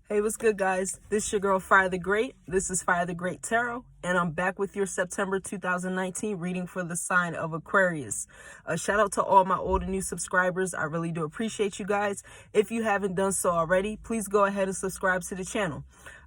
Hey, what's good, guys? This is your girl, Fire the Great. This is Fire the Great Tarot, and I'm back with your September 2019 reading for the sign of Aquarius. A shout out to all my old and new subscribers. I really do appreciate you guys. If you haven't done so already, please go ahead and subscribe to the channel.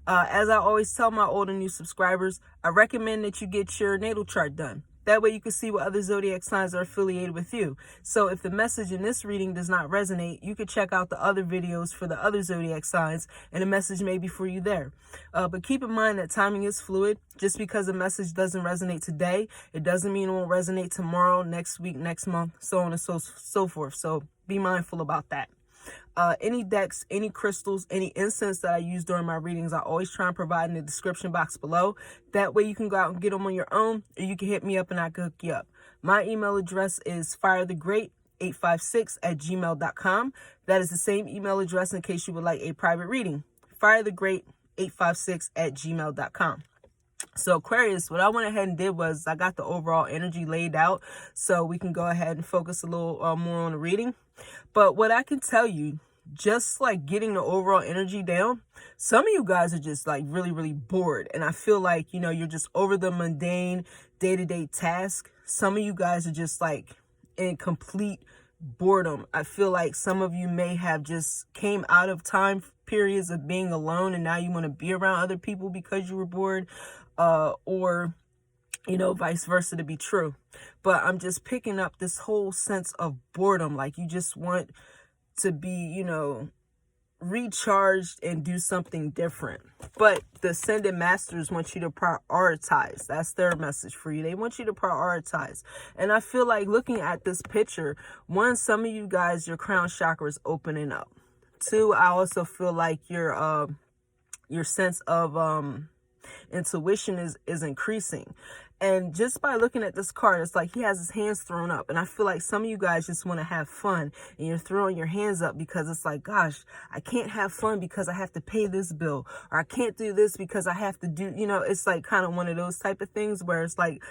As I always tell my old and new subscribers, I recommend that you get your natal chart done. That way you can see what other zodiac signs are affiliated with you. So if the message in this reading does not resonate, you can check out the other videos for the other zodiac signs, and the message may be for you there. But keep in mind that timing is fluid. Just because a message doesn't resonate today, it doesn't mean it won't resonate tomorrow, next week, next month, so on and so forth. So be mindful about that. Any decks, any crystals, any incense that I use during my readings, I always try and provide in the description box below. That way you can go out and get them on your own, or you can hit me up and I can hook you up. My email address is firethegreat856@gmail.com. That is the same email address in case you would like a private reading. firethegreat856@gmail.com. So Aquarius, what I went ahead and did was I got the overall energy laid out so we can go ahead and focus a little more on the reading. But what I can tell you, just like getting the overall energy down, some of you guys are just like really bored, and I feel like, you know, you're just over the mundane day-to-day task. Some of you guys are just like in complete boredom. I feel like some of you may have just came out of time periods of being alone, and now you want to be around other people because you were bored, or you know, vice versa to be true. But I'm just picking up this whole sense of boredom, like you just want to be, you know, recharged and do something different. But the Ascended Masters want you to prioritize. That's their message for you. They want you to prioritize. And I feel like looking at this picture, one, some of you guys, your crown chakra is opening up. Two, I also feel like your sense of intuition is increasing. And just by looking at this card, it's like he has his hands thrown up. And I feel like some of you guys just want to have fun, and you're throwing your hands up because it's like, gosh, I can't have fun because I have to pay this bill, or I can't do this because I have to do, you know, it's like kind of one of those type of things where it's like,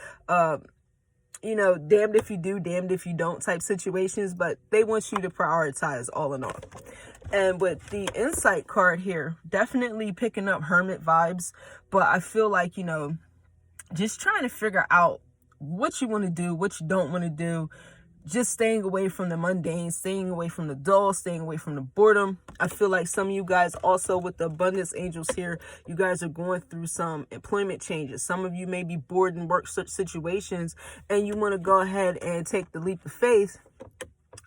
you know, damned if you do, damned if you don't type situations. But they want you to prioritize all in all. And with the insight card here, definitely picking up hermit vibes. But I feel like, you know, just trying to figure out what you want to do, what you don't want to do. Just staying away from the mundane, staying away from the dull, staying away from the boredom. I feel like some of you guys also with the abundance angels here, you guys are going through some employment changes. Some of you may be bored in work situations, and you want to go ahead and take the leap of faith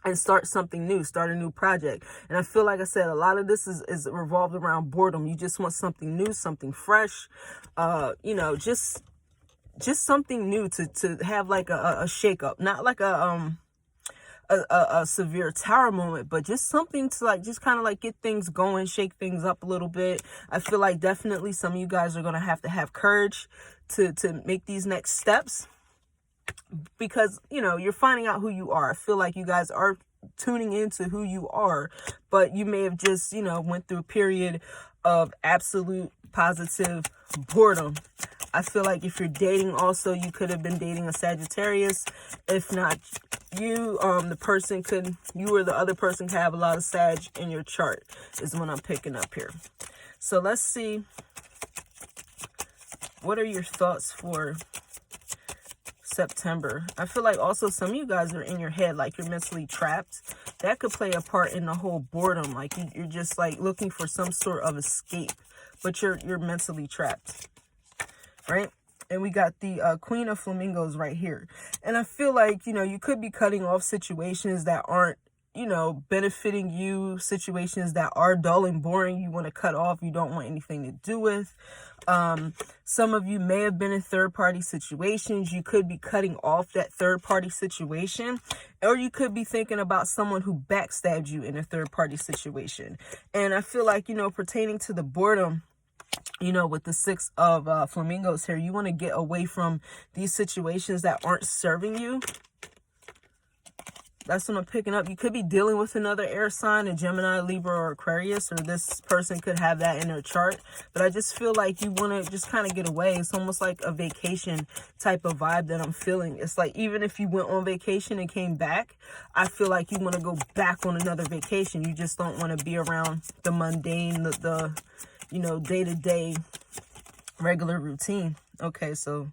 and start something new, start a new project. And I feel like I said, a lot of this is revolved around boredom. You just want something new, something fresh, you know, just something new to have like a shake-up, not like a severe tower moment, but just something to like just kind of like get things going, shake things up a little bit. I feel like definitely some of you guys are going to have courage to make these next steps, because, you know, you're finding out who you are. I feel like you guys are tuning into who you are, but you may have just, you know, went through a period of absolute positive boredom. I feel like if you're dating also, you could have been dating a Sagittarius. If not you, the person could, you or the other person could have a lot of Sag in your chart, is what I'm picking up here. So let's see. What are your thoughts for September? I feel like also some of you guys are in your head, like you're mentally trapped. That could play a part in the whole boredom. Like you're just like looking for some sort of escape, but you're mentally trapped. Right? And we got the Queen of Flamingos right here. And I feel like, you know, you could be cutting off situations that aren't, you know, benefiting you, situations that are dull and boring. You want to cut off. You don't want anything to do with. Some of you may have been in third-party situations. You could be cutting off that third-party situation, or you could be thinking about someone who backstabbed you in a third-party situation. And I feel like, you know, pertaining to the boredom, you know, with the Six of Flamingos here, you want to get away from these situations that aren't serving you. That's what I'm picking up. You could be dealing with another air sign, a Gemini, Libra, or Aquarius, or this person could have that in their chart. But I just feel like you want to just kind of get away. It's almost like a vacation type of vibe that I'm feeling. It's like even if you went on vacation and came back, I feel like you want to go back on another vacation. You just don't want to be around the mundane, the you know, day-to-day regular routine. Okay, so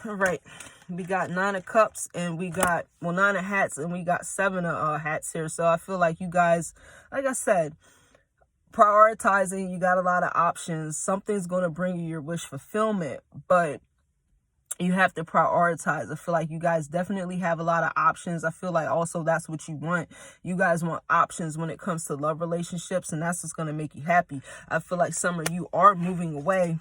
all right, we got 9 of Cups, and we got, well, 9 of Hats, and we got 7 of Hats here. So I feel like you guys, like I said, prioritizing, you got a lot of options. Something's going to bring you your wish fulfillment, but you have to prioritize. I feel like you guys definitely have a lot of options. I feel like also that's what you want. You guys want options when it comes to love relationships, and that's what's going to make you happy. I feel like some of you are moving away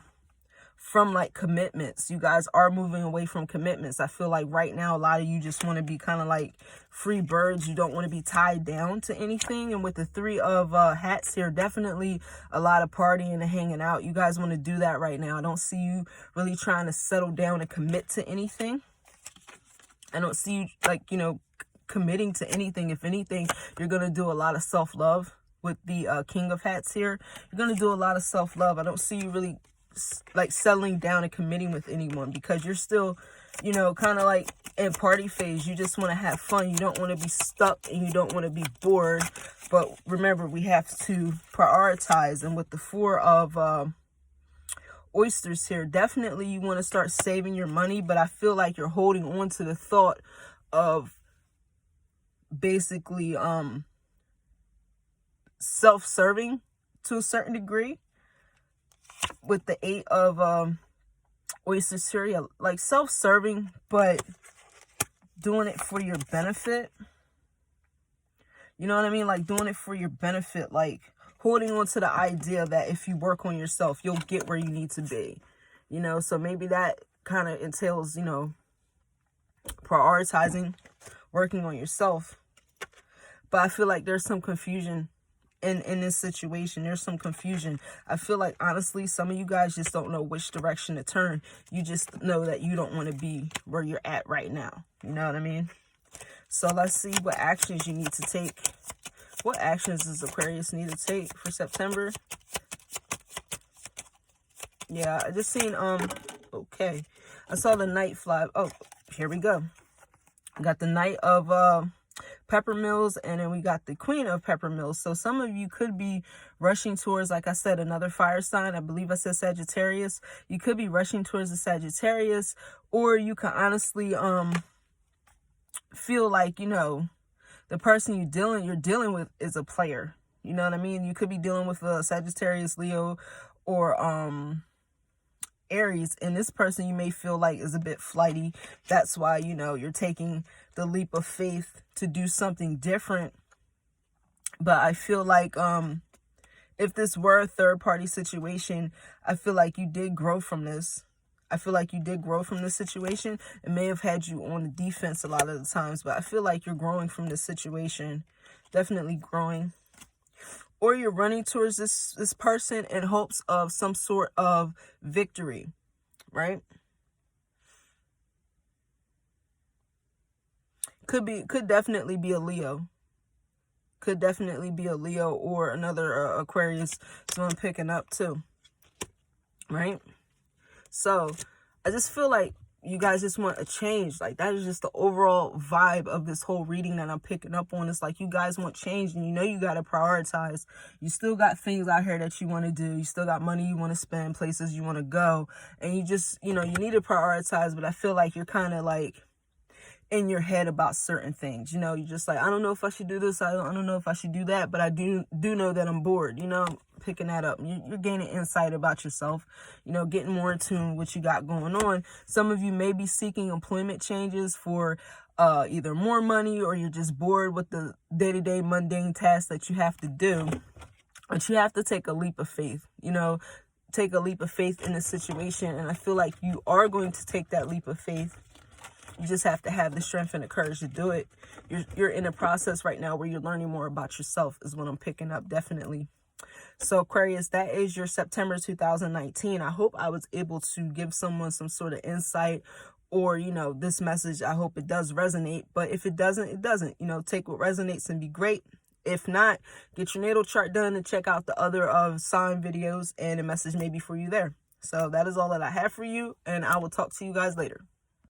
from like commitments. You guys are moving away from commitments. I feel like right now a lot of you just want to be kind of like free birds. You don't want to be tied down to anything. And with the 3 of Hats here, definitely a lot of partying and hanging out. You guys want to do that right now. I don't see you really trying to settle down and commit to anything. I don't see you like, you know, committing to anything. If anything, you're going to do a lot of self-love with the King of Hats here. You're going to do a lot of self-love. I don't see you really like settling down and committing with anyone, because you're still, you know, kind of like in party phase. You just want to have fun. You don't want to be stuck, and you don't want to be bored. But remember, we have to prioritize. And with the 4 of oysters here, definitely you want to start saving your money, but I feel like you're holding on to the thought of basically self-serving to a certain degree. With the 8 of oysters here, yeah, like self-serving, but doing it for your benefit. You know what I mean? Like doing it for your benefit, like holding on to the idea that if you work on yourself, you'll get where you need to be. You know, so maybe that kind of entails, you know, prioritizing, working on yourself. But I feel like there's some confusion in this situation. There's some confusion. I feel like, honestly, some of you guys just don't know which direction to turn. You just know that you don't want to be where you're at right now. You know what I mean? So let's see what actions you need to take. What actions does Aquarius need to take for September? Yeah, I just seen, okay. I saw the Knight fly. Oh, here we go. I got the Knight of, Peppermills, and then we got the Queen of Peppermills. So some of you could be rushing towards, like I said, another fire sign. I believe I said Sagittarius. You could be rushing towards the Sagittarius, or you can honestly feel like, you know, the person you're dealing with is a player. You know what I mean? You could be dealing with a Sagittarius, Leo, or Aries, and this person you may feel like is a bit flighty. That's why, you know, you're taking the leap of faith to do something different. But I feel like if this were a third-party situation, I feel like you did grow from this. I feel like you did grow from this situation. It may have had you on the defense a lot of the times, but I feel like you're growing from this situation. Definitely growing. Or you're running towards this person in hopes of some sort of victory, right? Could definitely be a Leo. Could definitely be a Leo or another Aquarius. So I'm picking up too, right? So I just feel like you guys just want a change. Like, that is just the overall vibe of this whole reading that I'm picking up on. It's like you guys want change, and you know you got to prioritize. You still got things out here that you want to do. You still got money you want to spend, places you want to go. And you just, you know, you need to prioritize. But I feel like you're kind of like in your head about certain things. You know, you're just like, I don't know if I should do this. I don't know if I should do that. But I do know that I'm bored. You know, picking that up. You're gaining insight about yourself, you know, getting more in tune with what you got going on. Some of you may be seeking employment changes for either more money, or you're just bored with the day-to-day mundane tasks that you have to do. But you have to take a leap of faith, you know, take a leap of faith in this situation. And I feel like you are going to take that leap of faith. You just have to have the strength and the courage to do it. You're in a process right now where you're learning more about yourself, is what I'm picking up, definitely. So Aquarius, that is your September 2019. I hope I was able to give someone some sort of insight, or, you know, this message, I hope it does resonate. But if it doesn't, it doesn't. You know, take what resonates and be great. If not, get your natal chart done and check out the other sign videos, and a message may be for you there. So that is all that I have for you, and I will talk to you guys later.